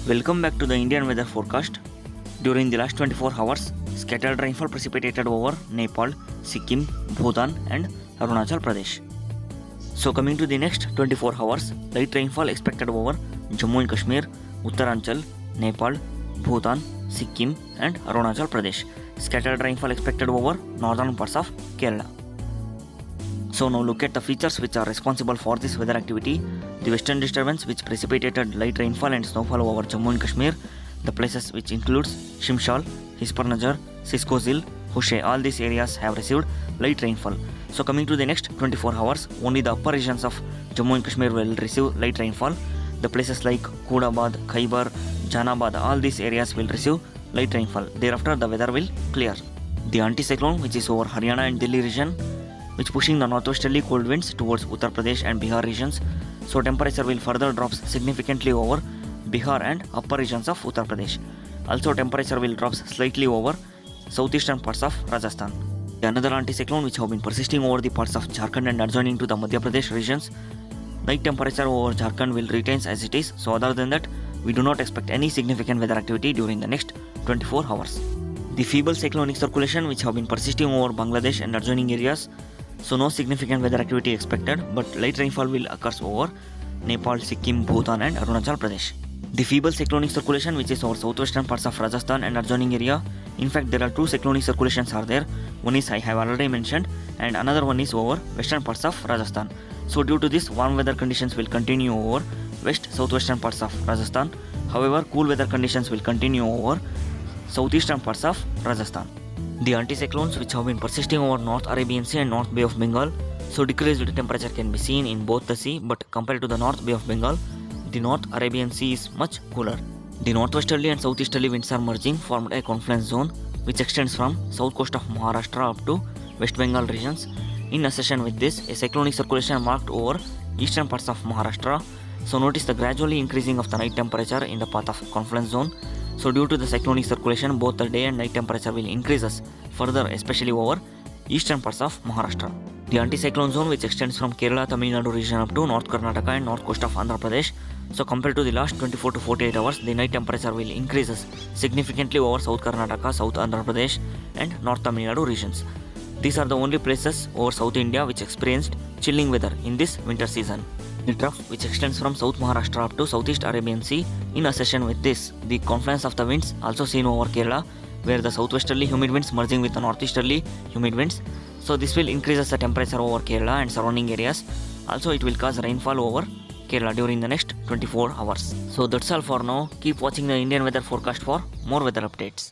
Welcome back to the Indian weather forecast. During the last 24 hours, scattered rainfall precipitated over Nepal, Sikkim, Bhutan and Arunachal Pradesh. So coming to the next 24 hours, light rainfall expected over Jammu and Kashmir, Uttaranchal, Nepal, Bhutan, Sikkim and Arunachal Pradesh. Scattered rainfall expected over northern parts of Kerala. So now look at the features which are responsible for this weather activity. The western disturbance which precipitated light rainfall and snowfall over Jammu and Kashmir. The places which includes Shimshal, Hisparnagar, Cisco Zil, Hushay. All these areas have received light rainfall. So coming to the next 24 hours, only the upper regions of Jammu and Kashmir will receive light rainfall. The places like Kudabad, Khyber, Janabad, all these areas will receive light rainfall. Thereafter the weather will clear. The anticyclone which is over Haryana and Delhi region, which pushing the northwesterly cold winds towards Uttar Pradesh and Bihar regions. So temperature will further drops significantly over Bihar and upper regions of Uttar Pradesh. Also temperature will drops slightly over southeastern parts of Rajasthan. Another anticyclone which have been persisting over the parts of Jharkhand and adjoining to the Madhya Pradesh regions. Night temperature over Jharkhand will retains as it is. So other than that, we do not expect any significant weather activity during the next 24 hours. The feeble cyclonic circulation which have been persisting over Bangladesh and adjoining areas. So no significant weather activity expected, but light rainfall will occur over Nepal, Sikkim, Bhutan and Arunachal Pradesh. The feeble cyclonic circulation which is over southwestern parts of Rajasthan and adjoining area. In fact, there are two cyclonic circulations are there. One is I have already mentioned and another one is over western parts of Rajasthan. So due to this, warm weather conditions will continue over west southwestern parts of Rajasthan. However, cool weather conditions will continue over southeastern parts of Rajasthan. The anticyclones which have been persisting over North Arabian Sea and North Bay of Bengal. So decreased temperature can be seen in both the sea, but compared to the North Bay of Bengal, the North Arabian Sea is much cooler. The northwesterly and southeasterly winds are merging, formed a confluence zone which extends from south coast of Maharashtra up to West Bengal regions. In accession with this, a cyclonic circulation marked over eastern parts of Maharashtra. So notice the gradually increasing of the night temperature in the path of confluence zone. So due to the cyclonic circulation, both the day and night temperature will increase further, especially over eastern parts of Maharashtra. The anticyclone zone which extends from Kerala, Tamil Nadu region up to North Karnataka and north coast of Andhra Pradesh. So compared to the last 24 to 48 hours, the night temperature will increase significantly over South Karnataka, South Andhra Pradesh and North Tamil Nadu regions. These are the only places over South India which experienced chilling weather in this winter season. The trough which extends from South Maharashtra up to Southeast Arabian Sea. In accession with this, the confluence of the winds also seen over Kerala, where the southwesterly humid winds merging with the northeasterly humid winds. So this will increase the temperature over Kerala and surrounding areas. Also it will cause rainfall over Kerala during the next 24 hours. So that's all for now. Keep watching the Indian weather forecast for more weather updates.